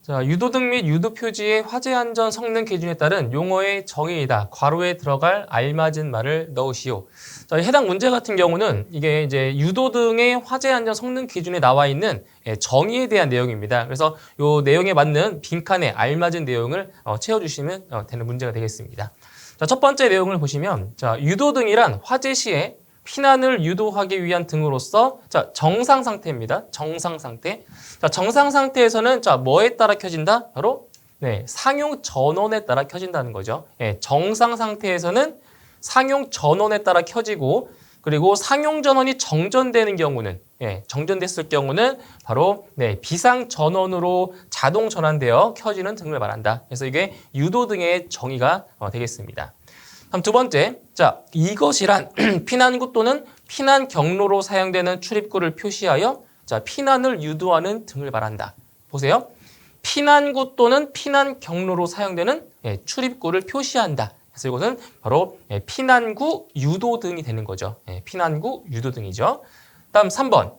자, 유도등 및 유도표지의 화재안전 성능 기준에 따른 용어의 정의이다. 괄호에 들어갈 알맞은 말을 넣으시오. 자, 해당 문제 같은 경우는 이게 이제 유도등의 화재안전 성능 기준에 나와 있는 정의에 대한 내용입니다. 그래서 이 내용에 맞는 빈칸에 알맞은 내용을 채워주시면 되는 문제가 되겠습니다. 자, 첫 번째 내용을 보시면, 자, 유도등이란 화재 시에 피난을 유도하기 위한 등으로서, 자, 정상 상태입니다. 정상 상태. 자, 정상 상태에서는, 자, 뭐에 따라 켜진다? 바로, 상용 전원에 따라 켜진다는 거죠. 정상 상태에서는 상용 전원에 따라 켜지고, 그리고 상용 전원이 정전되는 경우는, 정전됐을 경우는 바로, 비상 전원으로 자동 전환되어 켜지는 등을 말한다. 그래서 이게 유도등의 정의가 되겠습니다. 다음 두 번째, 자, 이것이란 피난구 또는 피난 경로로 사용되는 출입구를 표시하여, 자, 피난을 유도하는 등을 말한다. 보세요. 피난구 또는 피난 경로로 사용되는 출입구를 표시한다. 그래서 이것은 바로 피난구 유도등이 되는 거죠. 피난구 유도등이죠. 다음 3번.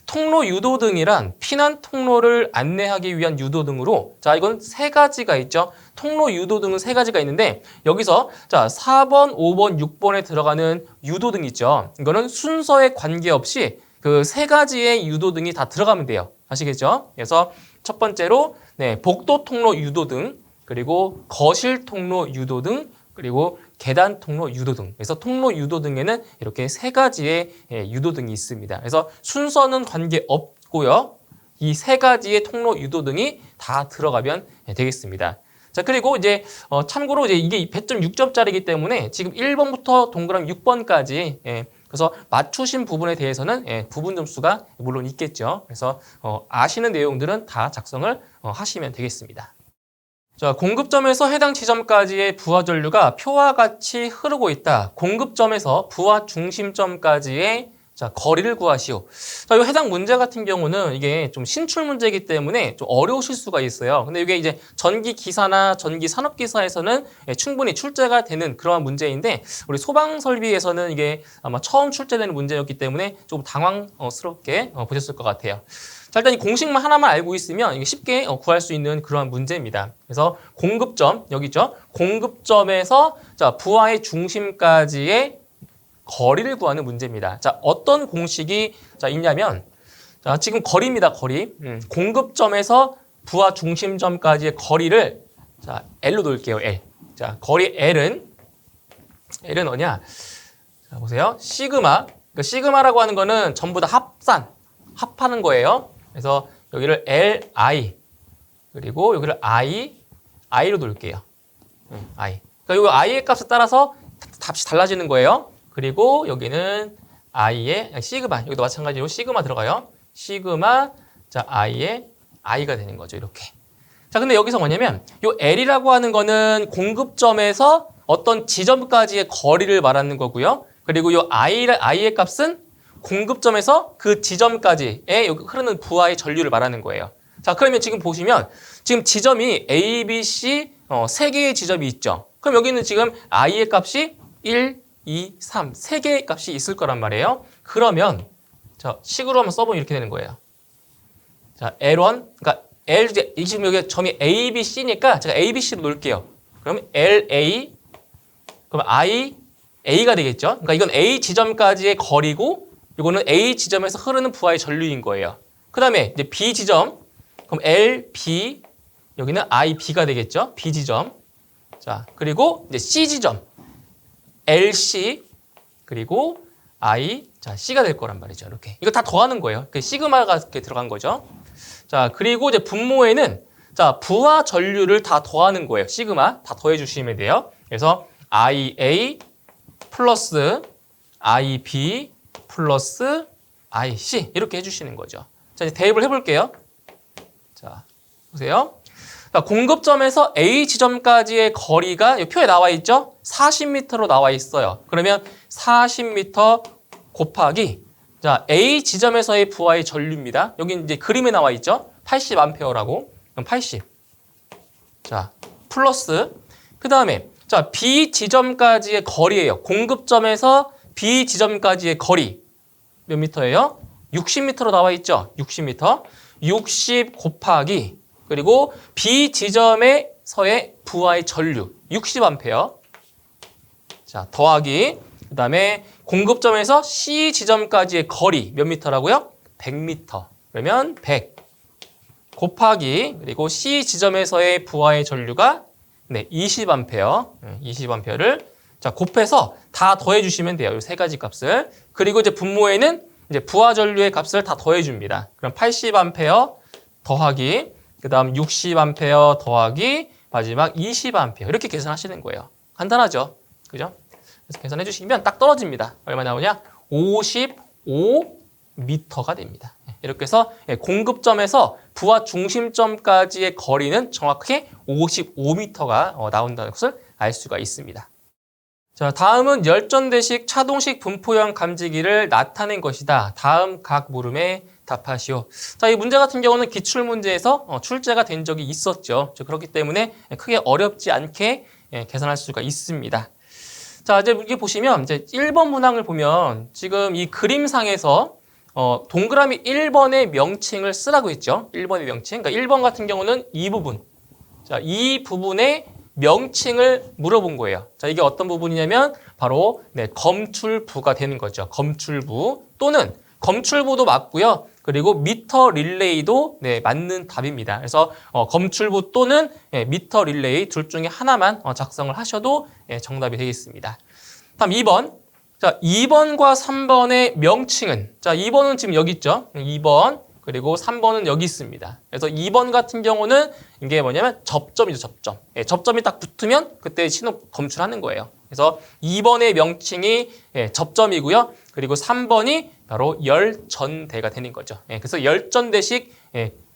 통로 유도등이란 피난 통로를 안내하기 위한 유도등으로, 자, 이건 세 가지가 있죠. 통로 유도등은 세 가지가 있는데, 여기서, 자, 4번, 5번, 6번에 들어가는 유도등 있죠. 이거는 순서에 관계없이 그 세 가지의 유도등이 다 들어가면 돼요. 아시겠죠? 그래서 첫 번째로, 복도 통로 유도등, 그리고 거실 통로 유도등, 그리고 계단 통로 유도등. 그래서 통로 유도등에는 이렇게 세 가지의 유도등이 있습니다. 그래서 순서는 관계없고요. 이 세 가지의 통로 유도등이 다 들어가면 되겠습니다. 자, 그리고 이제 참고로 이제 이게 배점 6점짜리이기 때문에 지금 1번부터 동그라미 6번까지 그래서 맞추신 부분에 대해서는 부분 점수가 물론 있겠죠. 그래서 아시는 내용들은 다 작성을 하시면 되겠습니다. 자, 공급점에서 해당 지점까지의 부하 전류가 표와 같이 흐르고 있다. 공급점에서 부하 중심점까지의, 자, 거리를 구하시오. 자, 이 해당 문제 같은 경우는 이게 좀 신출 문제이기 때문에 좀 어려우실 수가 있어요. 근데 이게 이제 전기 기사나 전기 산업 기사에서는 충분히 출제가 되는 그러한 문제인데, 우리 소방 설비에서는 이게 아마 처음 출제되는 문제였기 때문에 조금 당황스럽게 보셨을 것 같아요. 자, 일단 이 공식만 하나만 알고 있으면 이게 쉽게 구할 수 있는 그러한 문제입니다. 그래서 공급점, 여기 있죠? 공급점에서, 자, 부하의 중심까지의 거리를 구하는 문제입니다. 자, 어떤 공식이, 자, 있냐면, 자, 지금 거리입니다, 거리. 공급점에서 부하 중심점까지의 거리를, 자, L로 놓을게요, L. 자, 거리 L은 뭐냐? 자, 보세요. 시그마. 그 시그마라고 하는 거는 전부 다 합하는 거예요. 그래서 여기를 LI, 그리고 여기를 I로 놓을게요. I. 그러니까 이 I의 값에 따라서 값이 달라지는 거예요. 그리고 여기는 I의 시그마, 여기도 마찬가지로 시그마 들어가요. 시그마, 자, I의 I가 되는 거죠. 이렇게. 자, 근데 여기서 뭐냐면 이 L이라고 하는 거는 공급점에서 어떤 지점까지의 거리를 말하는 거고요. 그리고 이 I의 값은 공급점에서 그 지점까지의 흐르는 부하의 전류를 말하는 거예요. 자, 그러면 지금 보시면 지금 지점이 A, B, C 세 개의 지점이 있죠. 그럼 여기는 지금 I의 값이 1, 2, 3 세 개의 값이 있을 거란 말이에요. 그러면 자, 식으로 한번 써보면 이렇게 되는 거예요. 자, L1, 그러니까 지금 여기 점이 A, B, C니까 제가 A, B, C로 놓을게요. 그러면 LA, 그럼 A가 되겠죠. 그러니까 이건 A 지점까지의 거리고 이거는 A 지점에서 흐르는 부하의 전류인 거예요. 그 다음에 이제 B 지점, 그럼 L, B, 여기는 I, B가 되겠죠. B 지점. 자, 그리고 이제 C 지점, L, C, 그리고 I, 자, C가 될 거란 말이죠. 이렇게. 이거 다 더하는 거예요. 시그마가 이렇게 들어간 거죠. 자, 그리고 이제 분모에는, 자, 부하 전류를 다 더하는 거예요. 시그마 다 더해 주시면 돼요. 그래서 IA 플러스 IB 플러스 IC 이렇게 해주시는 거죠. 자, 이제 대입을 해볼게요. 자, 보세요. 자, 공급점에서 A 지점까지의 거리가 여기 표에 나와 있죠? 40m로 나와 있어요. 그러면 40m 곱하기, 자, A 지점에서의 부하의 전류입니다. 여기 이제 그림에 나와 있죠? 80A라고. 그럼 80. 자, 플러스. 그 다음에, 자, B 지점까지의 거리예요. 공급점에서 B 지점까지의 거리. 몇 미터예요? 60m로 나와 있죠? 60m. 60 곱하기, 그리고 B 지점에서의 부하의 전류 60A. 자, 더하기 그다음에 공급점에서 C 지점까지의 거리 몇 미터라고요? 100m. 그러면 100 곱하기 그리고 C 지점에서의 부하의 전류가 20A. 20A를 자, 곱해서 다 더해 주시면 돼요. 이 세 가지 값을. 그리고 이제 분모에는 이제 부하 전류의 값을 다 더해 줍니다. 그럼 80A 더하기 그다음 60A 더하기 마지막 20A 이렇게 계산하시는 거예요. 간단하죠? 그죠? 그래서 계산해 주시면 딱 떨어집니다. 얼마 나오냐? 55m가 됩니다. 이렇게 해서 공급점에서 부하 중심점까지의 거리는 정확하게 55m가 나온다는 것을 알 수가 있습니다. 자, 다음은 열전대식 차동식 분포형 감지기를 나타낸 것이다. 다음 각 물음에 답하시오. 자, 이 문제 같은 경우는 기출문제에서 출제가 된 적이 있었죠. 그렇기 때문에 크게 어렵지 않게 계산할 수가 있습니다. 자, 이제 이게 보시면 이제 1번 문항을 보면 지금 이 그림상에서 동그라미 1번의 명칭을 쓰라고 했죠. 1번의 명칭. 그러니까 1번 같은 경우는 이 부분. 자, 이 부분의 명칭을 물어본 거예요. 자, 이게 어떤 부분이냐면 바로 검출부가 되는 거죠. 검출부 또는 검출부도 맞고요. 그리고 미터 릴레이도 맞는 답입니다. 그래서 검출부 또는 미터 릴레이 둘 중에 하나만 작성을 하셔도 정답이 되겠습니다. 다음 2번. 자, 2번과 3번의 명칭은 자, 2번은 지금 여기 있죠. 2번 그리고 3번은 여기 있습니다. 그래서 2번 같은 경우는 이게 뭐냐면 접점이죠. 접점. 접점이 딱 붙으면 그때 신호 검출하는 거예요. 그래서 2번의 명칭이 접점이고요. 그리고 3번이 바로 열전대가 되는 거죠. 그래서 열전대식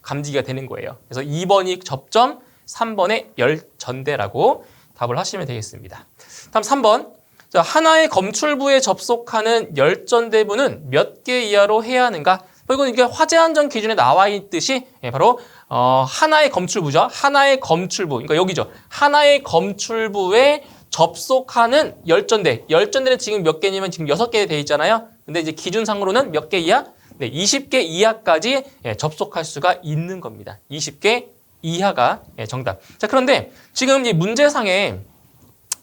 감지기가 되는 거예요. 그래서 2번이 접점, 3번의 열전대라고 답을 하시면 되겠습니다. 다음 3번. 자, 하나의 검출부에 접속하는 열전대부는 몇 개 이하로 해야 하는가? 이건 이게 화재안전 기준에 나와 있듯이 바로 하나의 검출부죠. 하나의 검출부. 그러니까 여기죠. 하나의 검출부에 접속하는 열전대. 열전대는 지금 몇 개냐면 지금 6개 돼 있잖아요. 근데 이제 기준상으로는 몇 개 이하? 20개 이하까지 접속할 수가 있는 겁니다. 20개 이하가 정답. 자, 그런데 지금 이 문제상에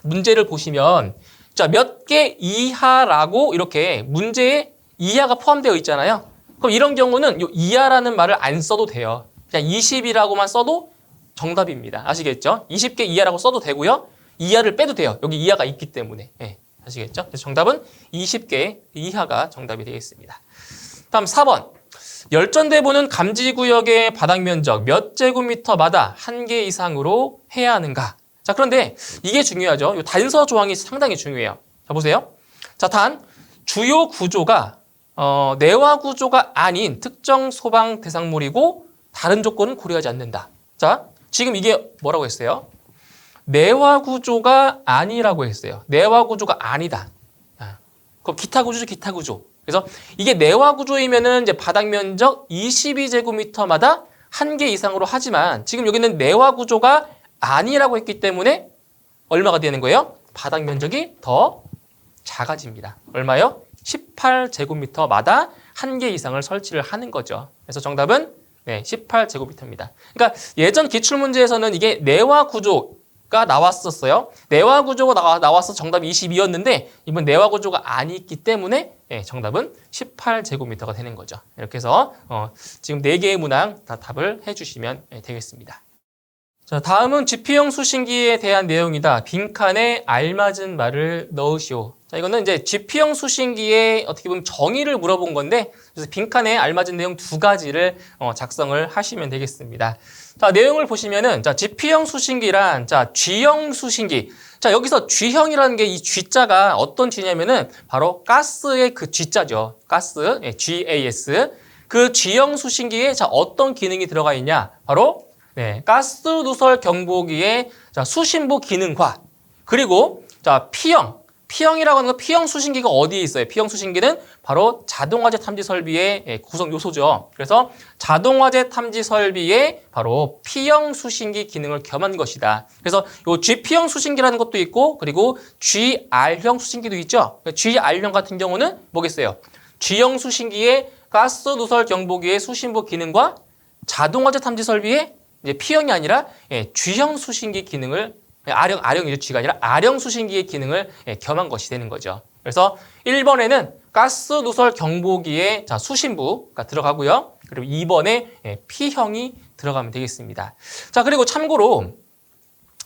문제를 보시면 자, 몇 개 이하라고 이렇게 문제에 이하가 포함되어 있잖아요. 그럼 이런 경우는 이 이하라는 말을 안 써도 돼요. 그냥 20이라고만 써도 정답입니다. 아시겠죠? 20개 이하라고 써도 되고요. 이하를 빼도 돼요. 여기 이하가 있기 때문에. 아시겠죠? 그래서 정답은 20개 이하가 정답이 되겠습니다. 다음 4번. 열전대부는 감지구역의 바닥 면적 몇 제곱미터마다 1개 이상으로 해야 하는가? 자, 그런데 이게 중요하죠. 이 단서 조항이 상당히 중요해요. 자, 보세요. 자, 단 주요 구조가 내화 구조가 아닌 특정 소방 대상물이고 다른 조건은 고려하지 않는다. 자, 지금 이게 뭐라고 했어요? 내화 구조가 아니라고 했어요. 내화 구조가 아니다. 그럼 기타 구조죠, 기타 구조. 그래서 이게 내화 구조이면은 이제 바닥 면적 22제곱미터마다 1개 이상으로 하지만 지금 여기는 내화 구조가 아니라고 했기 때문에 얼마가 되는 거예요? 바닥 면적이 더 작아집니다. 얼마요? 18제곱미터마다 1개 이상을 설치를 하는 거죠. 그래서 정답은 18제곱미터입니다. 그러니까 예전 기출문제에서는 이게 내화 구조가 나왔었어요. 내화 구조가 나와서 정답이 22였는데 이번 내화 구조가 아니기 때문에 정답은 18제곱미터가 되는 거죠. 이렇게 해서 지금 4개의 문항 다 답을 해주시면 되겠습니다. 자, 다음은 GP형 수신기에 대한 내용이다. 빈칸에 알맞은 말을 넣으시오. 자, 이거는 이제 GP형 수신기의 어떻게 보면 정의를 물어본 건데, 그래서 빈칸에 알맞은 내용 2가지를 작성을 하시면 되겠습니다. 자, 내용을 보시면은, 자, GP형 수신기란, 자, G형 수신기. 자, 여기서 G형이라는 게 이 G자가 어떤 G냐면은, 바로 가스의 그 G자죠. 가스, GAS. 그 G형 수신기에, 자, 어떤 기능이 들어가 있냐? 바로, 가스 누설 경보기의 수신부 기능과 그리고 P형이라고 하는 건 P형 수신기가 어디에 있어요? P형 수신기는 바로 자동화재 탐지 설비의 구성 요소죠. 그래서 자동화재 탐지 설비에 바로 P형 수신기 기능을 겸한 것이다. 그래서 요 GP형 수신기라는 것도 있고 그리고 GR형 수신기도 있죠. GR형 같은 경우는 뭐겠어요? G형 수신기의 가스 누설 경보기의 수신부 기능과 자동화재 탐지 설비의 이제 P형이 아니라 G형 수신기 기능을 R형이죠. G가 아니라 R형 수신기의 기능을 겸한 것이 되는 거죠. 그래서 1번에는 가스 누설 경보기의 수신부가 들어가고요. 그리고 2번에 P형이 들어가면 되겠습니다. 자, 그리고 참고로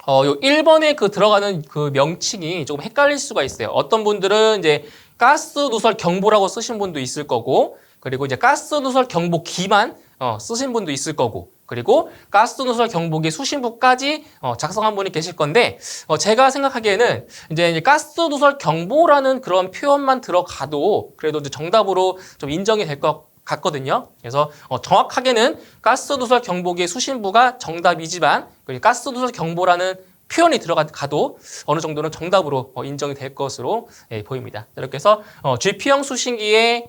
요 1번에 들어가는 그 명칭이 조금 헷갈릴 수가 있어요. 어떤 분들은 이제 가스 누설 경보라고 쓰신 분도 있을 거고, 그리고 이제 가스 누설 경보기만 쓰신 분도 있을 거고, 그리고 가스 누설 경보기 수신부까지 작성한 분이 계실 건데, 제가 생각하기에는 이제 가스 누설 경보라는 그런 표현만 들어가도 그래도 이제 정답으로 좀 인정이 될 것 같거든요. 그래서 정확하게는 가스 누설 경보기의 수신부가 정답이지만 가스 누설 경보라는 표현이 들어가도 어느 정도는 정답으로 인정이 될 것으로 보입니다. 이렇게 해서 GP형 수신기의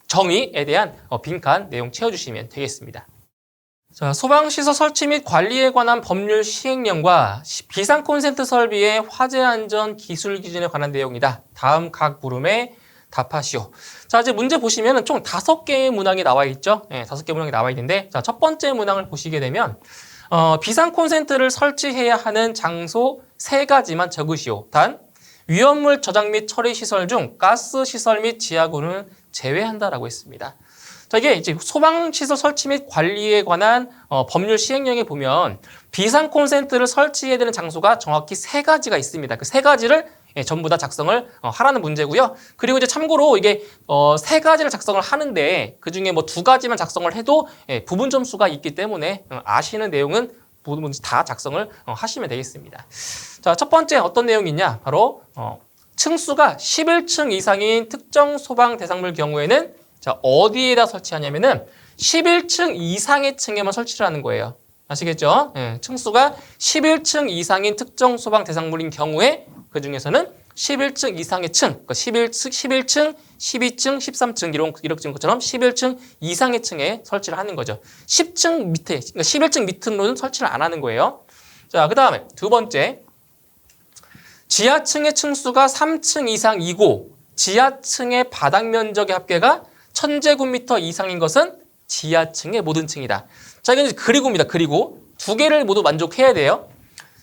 정의에 대한 빈칸 내용 채워주시면 되겠습니다. 자, 소방시설 설치 및 관리에 관한 법률 시행령과 비상 콘센트 설비의 화재 안전 기술 기준에 관한 내용이다. 다음 각 물음에 답하시오. 자, 이제 문제 보시면은 총 5개의 문항이 나와 있죠. 5개 문항이 나와 있는데, 자, 첫 번째 문항을 보시게 되면, 비상 콘센트를 설치해야 하는 장소 3가지만 적으시오. 단, 위험물 저장 및 처리 시설 중 가스 시설 및 지하구는 제외한다라고 했습니다. 자, 이게 이제 소방시설 설치 및 관리에 관한 법률 시행령에 보면 비상 콘센트를 설치해야 되는 장소가 정확히 3가지가 있습니다. 그 3가지를 전부 다 작성을 하라는 문제고요. 그리고 이제 참고로 이게 3가지를 작성을 하는데 그 중에 뭐 2가지만 작성을 해도 부분 점수가 있기 때문에 아시는 내용은 모든 다 작성을 하시면 되겠습니다. 자, 첫 번째 어떤 내용이냐? 바로 층수가 11층 이상인 특정 소방 대상물 경우에는 자, 어디에다 설치하냐면은 11층 이상의 층에만 설치를 하는 거예요. 아시겠죠? 층수가 11층 이상인 특정 소방 대상물인 경우에 그 중에서는 11층 이상의 층, 그러니까 11층, 12층, 13층 이런 것처럼 11층 이상의 층에 설치를 하는 거죠. 10층 밑에, 그러니까 11층 밑으로는 설치를 안 하는 거예요. 자, 그 다음에 두 번째, 지하층의 층수가 3층 이상이고 지하층의 바닥 면적의 합계가 1000제곱미터 이상인 것은 지하층의 모든 층이다. 자, 이건 이제 그리고입니다. 그리고 2개를 모두 만족해야 돼요.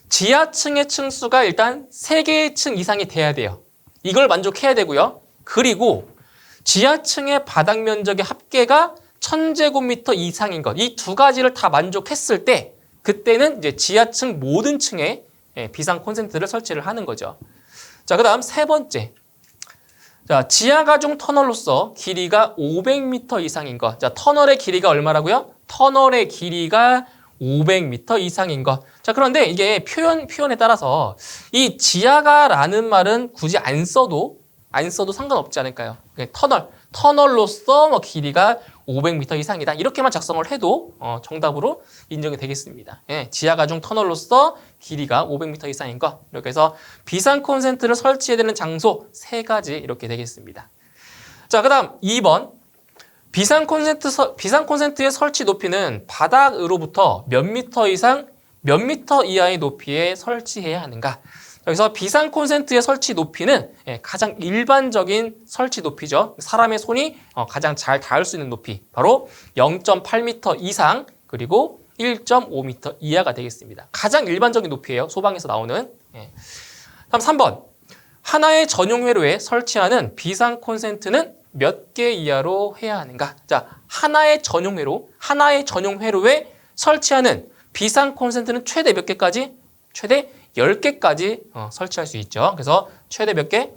지하층의 층수가 일단 3개의 층 이상이 돼야 돼요. 이걸 만족해야 되고요. 그리고 지하층의 바닥 면적의 합계가 1000제곱미터 이상인 것. 이 2가지를 다 만족했을 때 그때는 이제 지하층 모든 층에 비상 콘센트를 설치를 하는 거죠. 자, 그다음 세 번째. 자, 지하가중 터널로서 길이가 500m 이상인 것. 자, 터널의 길이가 얼마라고요? 터널의 길이가 500m 이상인 것. 자, 그런데 이게 표현에 따라서 이 지하가라는 말은 굳이 안 써도 상관없지 않을까요? 터널로서 뭐 길이가 500m 이상이다. 이렇게만 작성을 해도 정답으로 인정이 되겠습니다. 지하가중 터널로서 길이가 500m 이상인 것. 이렇게 해서 비상 콘센트를 설치해야 되는 장소 3가지 이렇게 되겠습니다. 자, 그다음 2번. 비상 콘센트의 설치 높이는 바닥으로부터 몇 미터 이상, 몇 미터 이하의 높이에 설치해야 하는가? 여기서 비상 콘센트의 설치 높이는 가장 일반적인 설치 높이죠. 사람의 손이 가장 잘 닿을 수 있는 높이. 바로 0.8m 이상, 그리고 1.5m 이하가 되겠습니다. 가장 일반적인 높이예요. 소방에서 나오는. 다음 3번. 하나의 전용 회로에 설치하는 비상 콘센트는 몇 개 이하로 해야 하는가? 자, 하나의 전용 회로에 설치하는 비상 콘센트는 최대 몇 개까지? 최대 10개까지 설치할 수 있죠. 그래서 최대 몇 개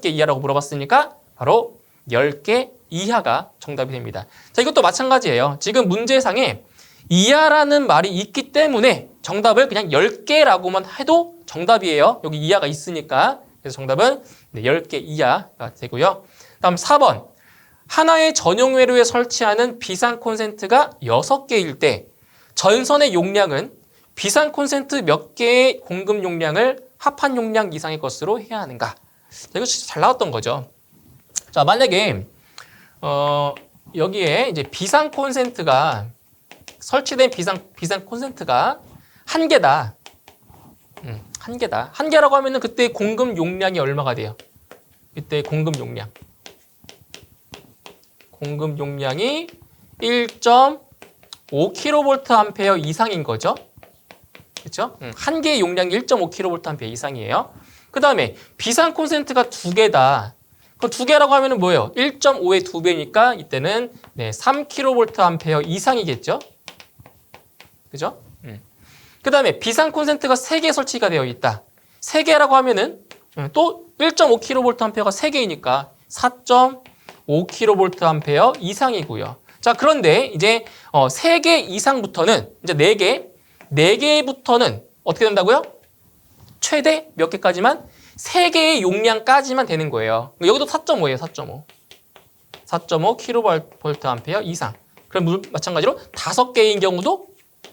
이하라고 물어봤으니까 바로 10개 이하가 정답이 됩니다. 자, 이것도 마찬가지예요. 지금 문제상에 이하라는 말이 있기 때문에 정답을 그냥 10개라고만 해도 정답이에요. 여기 이하가 있으니까. 그래서 정답은 10개 이하가 되고요. 다음 4번. 하나의 전용 회로에 설치하는 비상 콘센트가 6개일 때 전선의 용량은 비상 콘센트 몇 개의 공급 용량을 합한 용량 이상의 것으로 해야 하는가? 자, 이거 진짜 잘 나왔던 거죠. 자, 만약에 여기에 이제 비상 콘센트가 설치된 비상 콘센트가 1개다. 1개다. 1개라고 하면은 그때 공급 용량이 얼마가 돼요? 이때 공급 용량이 1.5kVA 이상인 거죠. 그렇죠? 한 개의 용량이 1.5kVA 이상이에요. 그 다음에 비상 콘센트가 두 개다. 그럼 두 개라고 하면은 뭐예요? 1.5의 두 배니까 이때는 3kVA 이상이겠죠? 그죠? 그 다음에 비상 콘센트가 3개 설치가 되어 있다. 3개라고 하면은 또 1.5kVA가 3개이니까 4.5kVA 이상이고요. 자, 그런데 이제 3개 이상부터는 이제 4개부터는 어떻게 된다고요? 최대 몇 개까지만? 3개의 용량까지만 되는 거예요. 여기도 4.5예요, 4.5. 4.5kVA 이상. 그럼 마찬가지로 5개인 경우도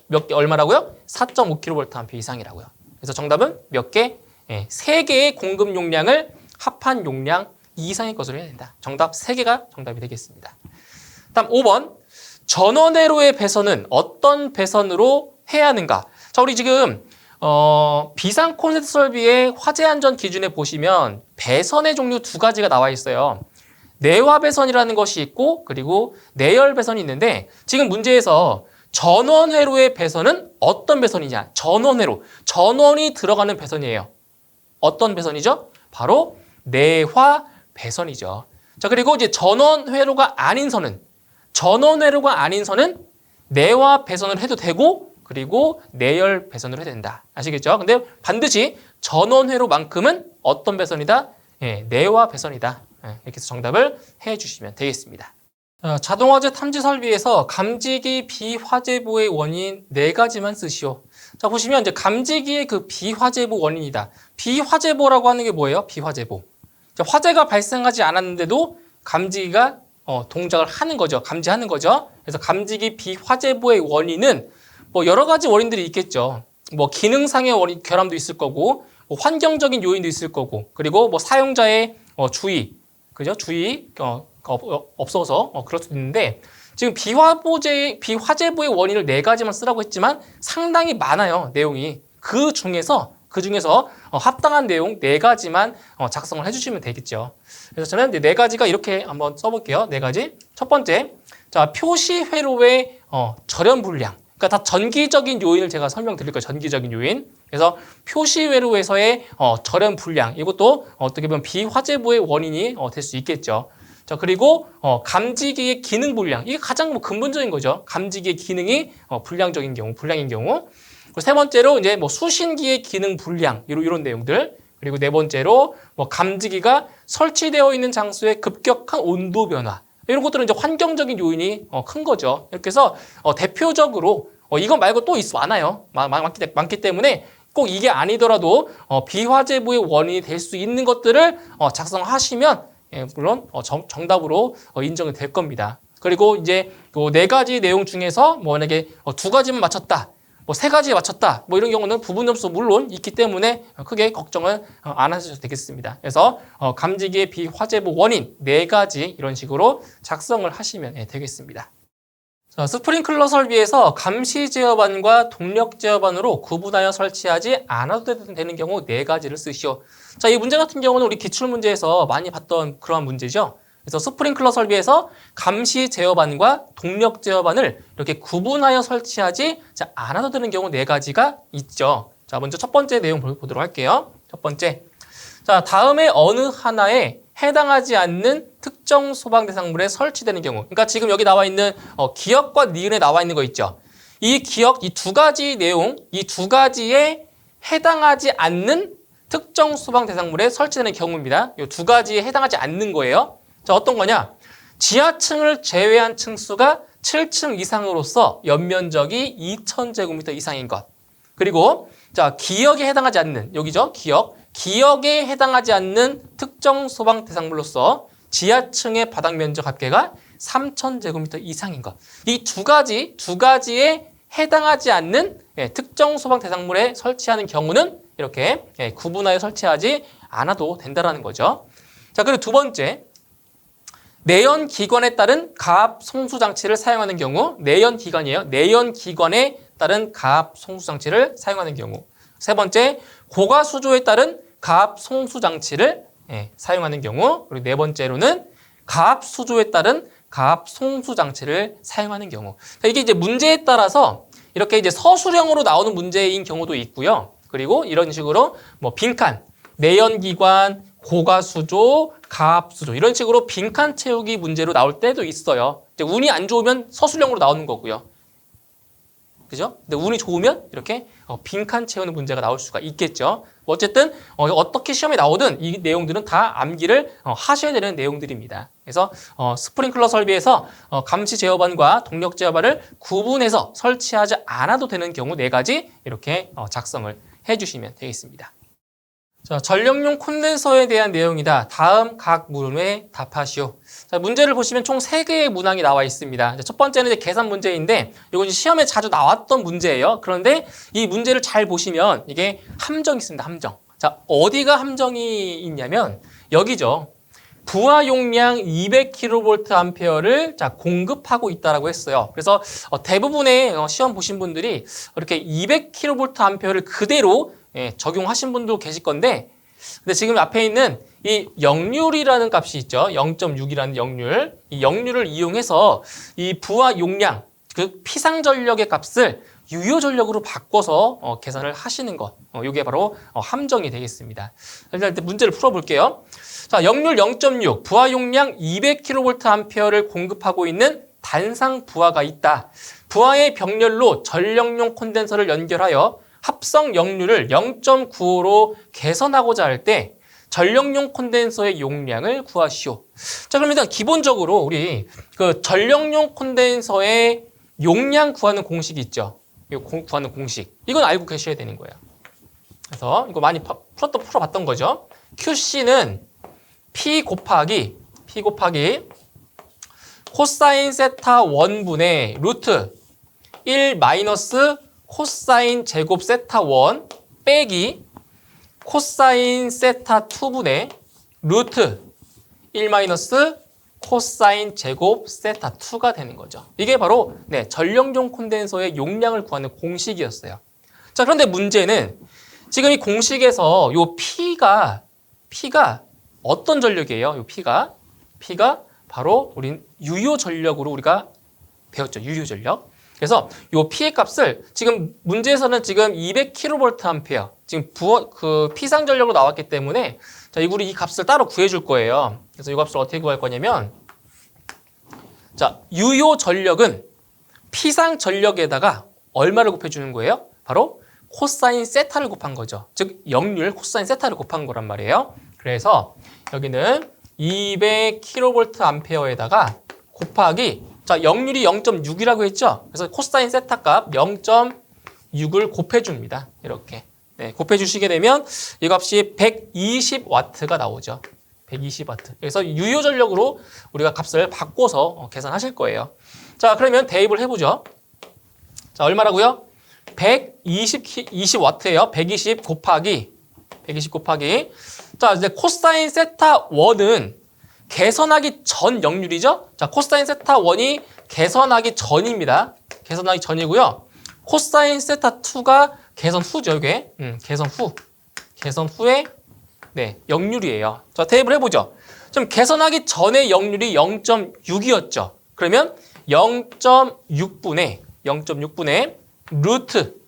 몇 개, 얼마라고요? 4.5kVA 이상이라고요. 그래서 정답은 몇 개? 3개의 공급 용량을 합한 용량 이상의 것으로 해야 된다. 정답 3개가 정답이 되겠습니다. 다음 5번. 전원회로의 배선은 어떤 배선으로 해야 하는가? 자, 우리 지금 비상 콘센트 설비의 화재 안전 기준에 보시면 배선의 종류 두 가지가 나와 있어요. 내화 배선이라는 것이 있고 그리고 내열 배선이 있는데 지금 문제에서 전원회로의 배선은 어떤 배선이냐? 전원회로. 전원이 들어가는 배선이에요. 어떤 배선이죠? 바로 내화 배선이죠. 자, 그리고 이제 전원회로가 아닌 선은 내화 배선을 해도 되고 그리고 내열 배선으로 해야 된다. 아시겠죠? 근데 반드시 전원회로만큼은 어떤 배선이다? 내화 배선이다. 이렇게 해서 정답을 해주시면 되겠습니다. 자동화재 탐지 설비에서 감지기 비화재보의 원인 4가지만 쓰시오. 자, 보시면 이제 감지기의 그 비화재보 원인이다. 비화재보라고 하는 게 뭐예요? 비화재보. 자, 화재가 발생하지 않았는데도 감지기가 동작을 하는 거죠. 감지하는 거죠. 그래서 감지기 비화재보의 원인은 뭐 여러 가지 원인들이 있겠죠. 뭐 기능상의 원인, 결함도 있을 거고, 뭐 환경적인 요인도 있을 거고, 그리고 뭐 사용자의 주의, 그죠? 주의 없어서 그럴 수도 있는데 지금 비화재보의 원인을 4가지만 쓰라고 했지만 상당히 많아요. 내용이. 그 중에서 합당한 내용 4가지만 작성을 해주시면 되겠죠. 그래서 저는 4가지가 이렇게 한번 써볼게요. 4가지. 첫 번째, 자, 표시 회로의 절연 불량. 그러니까 다 전기적인 요인을 제가 설명드릴 거예요. 전기적인 요인. 그래서 표시 회로에서의 절연 불량. 이것도 어떻게 보면 비화재보의 원인이 될 수 있겠죠. 자, 그리고 감지기의 기능 불량. 이게 가장 뭐 근본적인 거죠. 감지기의 기능이 불량인 경우. 그리고 세 번째로 이제 뭐 수신기의 기능 불량 이런 내용들. 그리고 네 번째로 뭐 감지기가 설치되어 있는 장소의 급격한 온도 변화. 이런 것들은 이제 환경적인 요인이 큰 거죠. 이렇게 해서 대표적으로 이거 말고 또 많아요. 많기 때문에 꼭 이게 아니더라도 비화재보의 원인이 될 수 있는 것들을 작성하시면 물론 정답으로 인정이 될 겁니다. 그리고 이제 그 4가지 내용 중에서 뭐 만약에 2가지만 맞췄다, 뭐 3가지에 맞췄다, 뭐 이런 경우는 부분 점수 물론 있기 때문에 크게 걱정을 안 하셔도 되겠습니다. 그래서 감지기의 비화재보 원인 4가지 이런 식으로 작성을 하시면 되겠습니다. 자, 스프링클러 설비에서 감시 제어반과 동력 제어반으로 구분하여 설치하지 않아도 되는 경우 4가지를 쓰시오. 자, 이 문제 같은 경우는 우리 기출문제에서 많이 봤던 그러한 문제죠. 그래서 스프링클러 설비에서 감시 제어반과 동력 제어반을 이렇게 구분하여 설치하지 않아도 되는 경우 4가지가 있죠. 자, 먼저 첫 번째 내용 보도록 할게요. 첫 번째. 자, 다음에 어느 하나에 해당하지 않는 특정 소방 대상물에 설치되는 경우. 그러니까 지금 여기 나와 있는 기역과 니은에 나와 있는 거 있죠. 이 기역, 이 2가지 내용, 이 2가지에 해당하지 않는 특정 소방 대상물에 설치되는 경우입니다. 이 2가지에 해당하지 않는 거예요. 자, 어떤 거냐? 지하층을 제외한 층수가 7층 이상으로서 연면적이 2,000제곱미터 이상인 것. 그리고 자, 기역에 해당하지 않는, 여기죠. 기역에 해당하지 않는 특정 소방 대상물로서 지하층의 바닥 면적 합계가 3,000제곱미터 이상인 것. 이 2가지에 해당하지 않는 특정 소방 대상물에 설치하는 경우는 이렇게 구분하여 설치하지 않아도 된다는 거죠. 자, 그리고 2번째. 내연 기관에 따른 가압 송수 장치를 사용하는 경우, 내연 기관이에요. 내연 기관에 따른 가압 송수 장치를 사용하는 경우. 3번째, 고가 수조에 따른 가압 송수 장치를 사용하는 경우. 그리고 4번째로는 가압 수조에 따른 가압 송수 장치를 사용하는 경우. 이게 이제 문제에 따라서 이렇게 이제 서술형으로 나오는 문제인 경우도 있고요. 그리고 이런 식으로 뭐 빈칸, 내연기관, 고가수조, 가압수조 이런 식으로 빈칸 채우기 문제로 나올 때도 있어요. 이제 운이 안 좋으면 서술형으로 나오는 거고요. 그죠? 근데 운이 좋으면 이렇게 빈칸 채우는 문제가 나올 수가 있겠죠. 어쨌든 어떻게 시험에 나오든 이 내용들은 다 암기를 하셔야 되는 내용들입니다. 그래서 스프링클러 설비에서 감시 제어반과 동력 제어반을 구분해서 설치하지 않아도 되는 경우 4가지 이렇게 작성을 해주시면 되겠습니다. 자, 전력용 콘덴서에 대한 내용이다. 다음 각 물음에 답하시오. 자, 문제를 보시면 총 3개의 문항이 나와 있습니다. 첫 번째는 이제 계산 문제인데 이건 시험에 자주 나왔던 문제예요. 그런데 이 문제를 잘 보시면 이게 함정이 있습니다. 함정. 자, 어디가 함정이 있냐면 여기죠. 부하 용량 200kVA를 자, 공급하고 있다라고 했어요. 그래서 대부분의 시험 보신 분들이 이렇게 200kVA를 그대로 적용하신 분도 계실 건데, 근데 지금 앞에 있는 이 역률이라는 값이 있죠. 0.6이라는 역률. 이 역률을 이용해서 이 부하 용량, 그 피상전력의 값을 유효전력으로 바꿔서 계산을 하시는 것. 이게 바로 함정이 되겠습니다. 일단 문제를 풀어볼게요. 자, 역률 0.6, 부하 용량 200kVA를 공급하고 있는 단상 부하가 있다. 부하의 병렬로 전력용 콘덴서를 연결하여 합성 역률을 0.95로 개선하고자 할 때 전력용 콘덴서의 용량을 구하시오. 자, 그럼 일단 기본적으로 우리 그 전력용 콘덴서의 용량 구하는 공식이 있죠. 이거 구하는 공식. 이건 알고 계셔야 되는 거예요. 그래서 이거 많이 풀어봤던 거죠. QC는 P 곱하기 코사인 세타 1분의 루트 1 마이너스 코사인 제곱 세타 1 빼기 코사인 세타 2분의 루트 1 마이너스 코사인 제곱 세타 2가 되는 거죠. 이게 바로 전력용 콘덴서의 용량을 구하는 공식이었어요. 자, 그런데 문제는 지금 이 공식에서 요 P가 어떤 전력이에요? 요 P가 바로 우린 유효 전력으로 우리가 배웠죠. 유효 전력. 그래서 요 P의 값을 지금 문제에서는 지금 200kVA 지금 그 피상 전력으로 나왔기 때문에 자, 우리 이 값을 따로 구해줄 거예요. 그래서 이 값을 어떻게 구할 거냐면 자, 유효 전력은 피상 전력에다가 얼마를 곱해주는 거예요? 바로 코사인 세타를 곱한 거죠. 즉 역률 코사인 세타를 곱한 거란 말이에요. 그래서 여기는 200kVA에다가 곱하기 자, 역률이 0.6이라고 했죠? 그래서 코사인 세타 값 0.6을 곱해줍니다. 이렇게. 곱해주시게 되면 이 값이 120W가 나오죠. 120W. 그래서 유효 전력으로 우리가 값을 바꿔서 계산하실 거예요. 자, 그러면 대입을 해보죠. 자, 얼마라고요? 20W예요. 120 곱하기. 자, 이제 코사인 세타 1은 개선하기 전 역률이죠? 자, 코사인 세타 1이 개선하기 전입니다. 개선하기 전이고요. 코사인 세타 2가 개선 후죠, 이게. 개선 후의 역률이에요. 자, 대입을 해보죠. 좀 개선하기 전의 역률이 0.6이었죠. 그러면 0.6분의 루트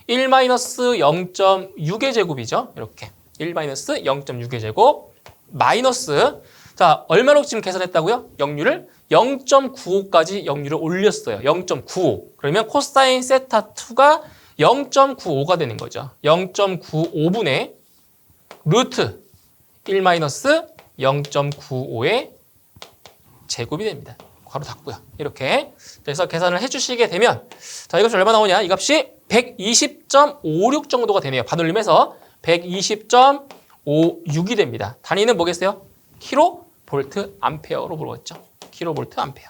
1-0.6의 제곱이죠. 이렇게 1-0.6의 제곱 마이너스 자, 얼마로 지금 계산했다고요? 역률을 0.95까지 역률을 올렸어요. 0.95. 그러면 코사인 세타 2가 0.95가 되는 거죠. 0.95분의 루트 1-0.95의 제곱이 됩니다. 괄호 닫고요. 이렇게. 그래서 계산을 해주시게 되면 자, 이것이 얼마 나오냐? 이 값이 120.56 정도가 되네요. 반올림해서 120.56이 됩니다. 단위는 뭐겠어요? 킬로볼트 암페어로 물어봤죠. 킬로볼트 암페어.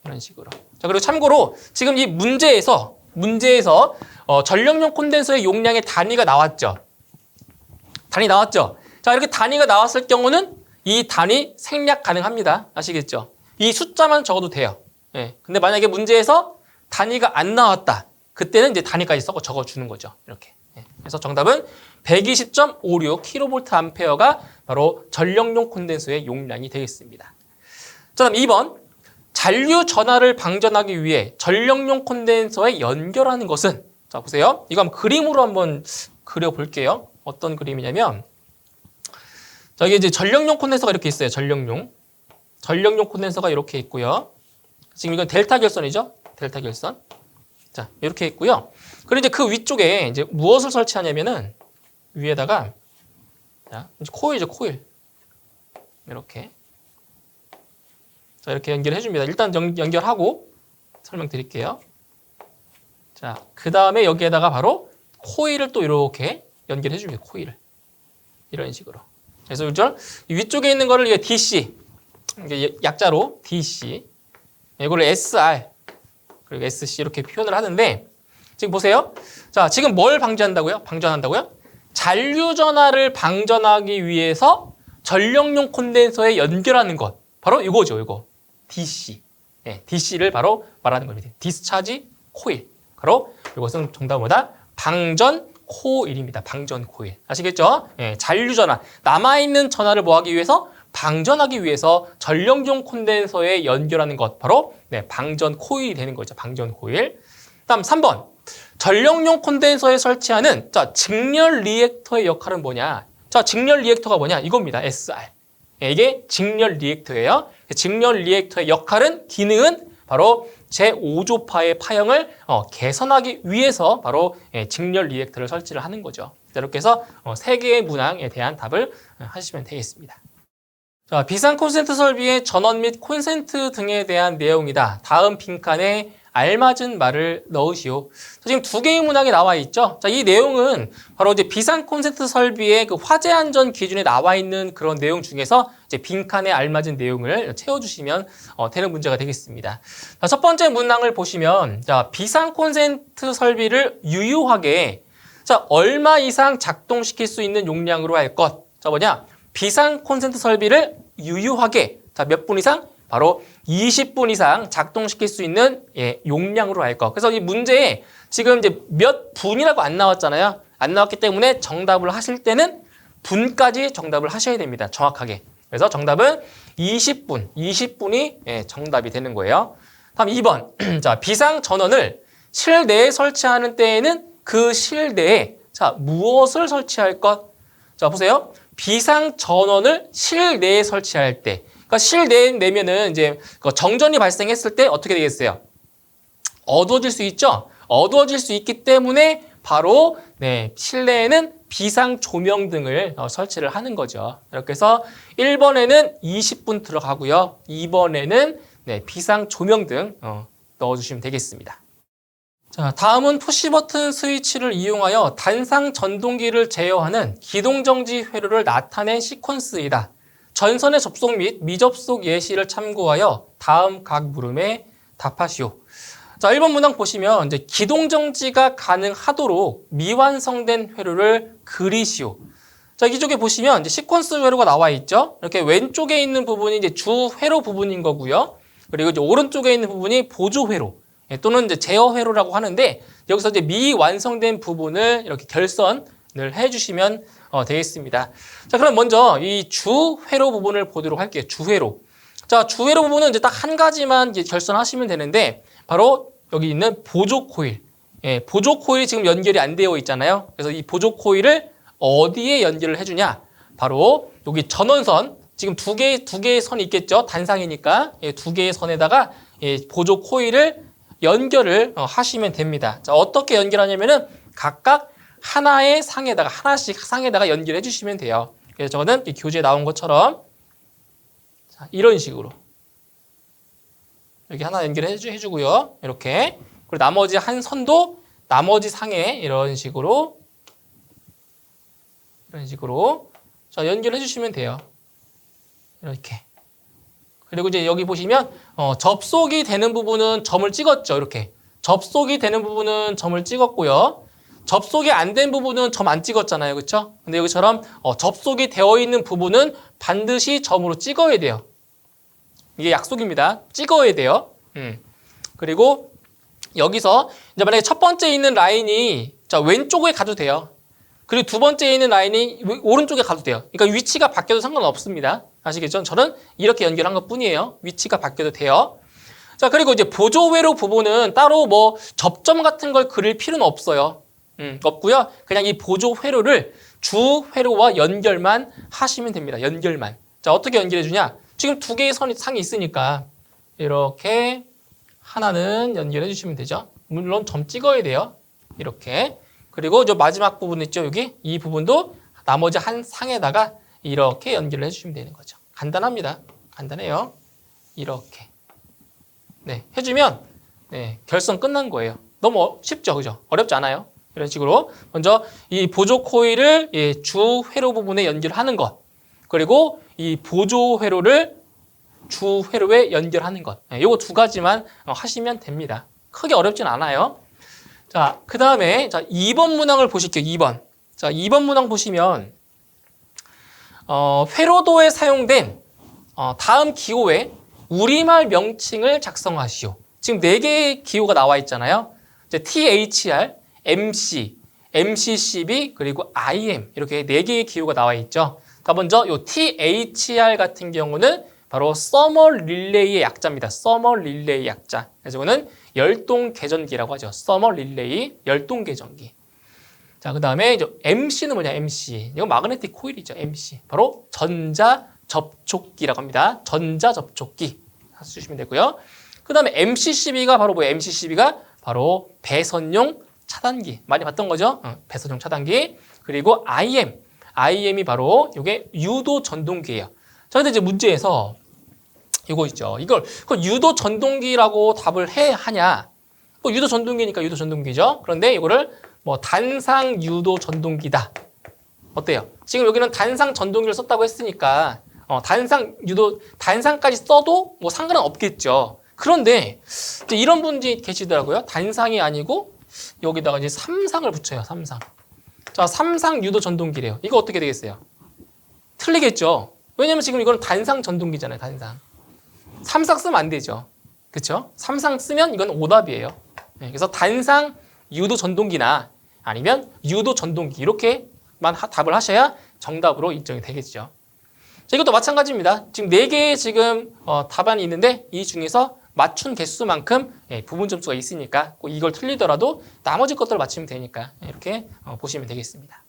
이런 식으로. 자, 그리고 참고로 지금 이 문제에서 전력용 콘덴서의 용량의 단위가 나왔죠. 단위 나왔죠. 자, 이렇게 단위가 나왔을 경우는 이 단위 생략 가능합니다. 아시겠죠? 이 숫자만 적어도 돼요. 예. 근데 만약에 문제에서 단위가 안 나왔다. 그때는 이제 단위까지 적어주는 거죠. 이렇게. 예. 그래서 정답은 120.56kVA 바로 전력용 콘덴서의 용량이 되겠습니다. 자, 다음 2번. 잔류 전하를 방전하기 위해 전력용 콘덴서에 연결하는 것은, 자, 보세요. 이거 한번 그림으로 한번 그려볼게요. 어떤 그림이냐면, 자, 이게 이제 전력용 콘덴서가 이렇게 있어요. 전력용 콘덴서가 이렇게 있고요. 지금 이건 델타 결선이죠. 델타 결선. 자, 이렇게 있고요. 그리고 이제 그 위쪽에 이제 무엇을 설치하냐면은 위에다가, 자, 이제 코일이죠, 코일. 이렇게. 자, 이렇게 연결해 줍니다. 일단 연결하고 설명드릴게요. 자, 그 다음에 여기에다가 바로 코일을 또 이렇게 연결해 줍니다. 코일을. 이런 식으로. 그래서 위쪽에 있는 거를 이게 DC. 이게 약자로 DC. 이거를 SR. 그리고 SC 이렇게 표현을 하는데, 지금 보세요. 자, 지금 뭘 방전한다고요? 잔류 전하를 방전하기 위해서 전력용 콘덴서에 연결하는 것. 바로 이거죠, 이거. DC. 네, DC를 바로 말하는 겁니다. 디스차지 코일. 바로 이것은 정답보다 방전 코일입니다. 방전 코일. 아시겠죠? 네, 잔류 전하. 남아있는 전하를 뭐하기 위해서? 방전하기 위해서 전력용 콘덴서에 연결하는 것. 바로 네, 방전 코일이 되는 거죠. 방전 코일. 다음 3번. 전력용 콘덴서에 설치하는 자, 직렬 리액터의 역할은 뭐냐? 자, 직렬 리액터가 뭐냐? 이겁니다. SR. 네, 이게 직렬 리액터예요. 직렬 리액터의 역할은, 기능은 바로 제5조파의 파형을 개선하기 위해서 바로 직렬 리액터를 설치를 하는 거죠. 이렇게 해서 3개의 문항에 대한 답을 하시면 되겠습니다. 자, 비상 콘센트 설비의 전원 및 콘센트 등에 대한 내용이다. 다음 빈칸에 알맞은 말을 넣으시오. 지금 2개의 문항이 나와 있죠. 자, 이 내용은 바로 이제 비상 콘센트 설비의 그 화재 안전 기준에 나와 있는 그런 내용 중에서 이제 빈칸에 알맞은 내용을 채워주시면 되는 문제가 되겠습니다. 자, 첫 번째 문항을 보시면, 자, 비상 콘센트 설비를 유효하게, 자, 얼마 이상 작동시킬 수 있는 용량으로 할 것. 자, 뭐냐? 비상 콘센트 설비를 유효하게, 자, 몇 분 이상? 바로 20분 이상 작동시킬 수 있는 용량으로 할 것. 그래서 이 문제에 지금 이제 몇 분이라고 안 나왔잖아요. 안 나왔기 때문에 정답을 하실 때는 분까지 정답을 하셔야 됩니다. 정확하게. 그래서 정답은 20분이 정답이 되는 거예요. 다음 2번. 자, 비상 전원을 실내에 설치하는 때에는 그 실내에, 자, 무엇을 설치할 것? 자, 보세요. 비상 전원을 실내에 설치할 때, 그러니까 실내에 내면은 이제 정전이 발생했을 때 어떻게 되겠어요? 어두워질 수 있죠? 어두워질 수 있기 때문에 바로 실내에는 비상 조명 등을 설치를 하는 거죠. 이렇게 해서 1번에는 20분 들어가고요. 2번에는 비상 조명 등 넣어주시면 되겠습니다. 자, 다음은 푸시버튼 스위치를 이용하여 단상 전동기를 제어하는 기동정지 회로를 나타낸 시퀀스이다. 전선의 접속 및 미접속 예시를 참고하여 다음 각 물음에 답하시오. 자, 1번 문항 보시면 이제 기동정지가 가능하도록 미완성된 회로를 그리시오. 자, 이쪽에 보시면 이제 시퀀스 회로가 나와 있죠. 이렇게 왼쪽에 있는 부분이 이제 주 회로 부분인 거고요. 그리고 이제 오른쪽에 있는 부분이 보조 회로 또는 이제 제어 회로라고 하는데, 여기서 이제 미완성된 부분을 이렇게 결선을 해주시면 되겠습니다. 자, 그럼 먼저 이 주회로 부분을 보도록 할게요. 주회로. 자, 주회로 부분은 이제 딱 한 가지만 이제 결선하시면 되는데, 바로 여기 있는 보조 코일. 보조 코일이 지금 연결이 안 되어 있잖아요. 그래서 이 보조 코일을 어디에 연결을 해주냐? 바로 여기 전원선. 지금 두 개의 선이 있겠죠. 단상이니까 2개의 선에다가 보조 코일을 연결을 하시면 됩니다. 자, 어떻게 연결하냐면은 각각 하나씩 상에다가 연결해 주시면 돼요. 그래서 저거는 이 교재에 나온 것처럼, 자, 이런 식으로 여기 하나 연결해 주고요. 이렇게. 그리고 나머지 한 선도 나머지 상에 이런 식으로 자, 연결해 주시면 돼요. 이렇게. 그리고 이제 여기 보시면 접속이 되는 부분은 점을 찍었죠. 이렇게. 접속이 되는 부분은 점을 찍었고요. 접속이 안 된 부분은 점 안 찍었잖아요. 그렇죠? 근데 여기처럼 접속이 되어 있는 부분은 반드시 점으로 찍어야 돼요. 이게 약속입니다. 찍어야 돼요. 그리고 여기서 이제 만약에 첫 번째 있는 라인이 자, 왼쪽에 가도 돼요. 그리고 두 번째 있는 라인이 오른쪽에 가도 돼요. 그러니까 위치가 바뀌어도 상관없습니다. 아시겠죠? 저는 이렇게 연결한 것 뿐이에요. 위치가 바뀌어도 돼요. 자, 그리고 이제 보조회로 부분은 따로 뭐 접점 같은 걸 그릴 필요는 없어요. 없고요. 그냥 이 보조회로를 주회로와 연결만 하시면 됩니다. 연결만. 자, 어떻게 연결해 주냐? 지금 두 개의 상이 있으니까 이렇게 하나는 연결해 주시면 되죠. 물론 점 찍어야 돼요. 이렇게. 그리고 저 마지막 부분 있죠, 여기? 이 부분도 나머지 한 상에다가 이렇게 연결을 해주시면 되는 거죠. 간단합니다. 간단해요. 이렇게. 네, 해주면 네, 결선 끝난 거예요. 너무 쉽죠, 그죠? 어렵지 않아요. 이런 식으로 먼저 이 보조 코일을 주 회로 부분에 연결하는 것, 그리고 이 보조 회로를 주 회로에 연결하는 것. 요거 두 가지만 하시면 됩니다. 크게 어렵진 않아요. 자, 그 다음에 2번 문항을 보실게요. 2번. 자, 2번 문항 보시면 회로도에 사용된 다음 기호에 우리말 명칭을 작성하시오. 지금 4개의 기호가 나와 있잖아요. 이제 THR, MC, MCCB, 그리고 IM 이렇게 4개의 기호가 나와 있죠. 자, 먼저 요 THR 같은 경우는 바로 서머 릴레이의 약자입니다. 서머 릴레이 약자. 그래서 이거는 열동 계전기라고 하죠. 서머 릴레이 열동 계전기. 자, 그 다음에 MC는 뭐냐? MC. 이거 마그네틱 코일이죠. MC. 바로 전자 접촉기라고 합니다. 전자 접촉기 쓰시면 되고요. 그 다음에 MCCB가 바로 뭐예요? MCCB가 바로 배선용 차단기. 많이 봤던 거죠? 배선용 차단기. 그리고 IM이 바로 이게 유도 전동기예요. 자, 근데 이제 문제에서 이거 있죠. 이걸 유도 전동기라고 답을 하냐? 뭐 유도 전동기니까 유도 전동기죠. 그런데 이거를 뭐 단상 유도 전동기다. 어때요? 지금 여기는 단상 전동기를 썼다고 했으니까 단상까지 써도 뭐 상관은 없겠죠. 그런데 이제 이런 분들이 계시더라고요. 단상이 아니고 여기다가 이제 삼상을 붙여요. 삼상. 자, 삼상 유도 전동기래요. 이거 어떻게 되겠어요? 틀리겠죠. 왜냐면 지금 이거는 단상 전동기잖아요. 단상. 삼상 쓰면 안 되죠. 그렇죠? 삼상 쓰면 이건 오답이에요. 네, 그래서 단상 유도 전동기나 아니면 유도 전동기 이렇게만 답을 하셔야 정답으로 인정이 되겠죠. 자, 이것도 마찬가지입니다. 지금 4개의 지금 답안이 있는데 이 중에서 맞춘 개수만큼 부분 점수가 있으니까 꼭 이걸 틀리더라도 나머지 것들을 맞추면 되니까 이렇게 보시면 되겠습니다.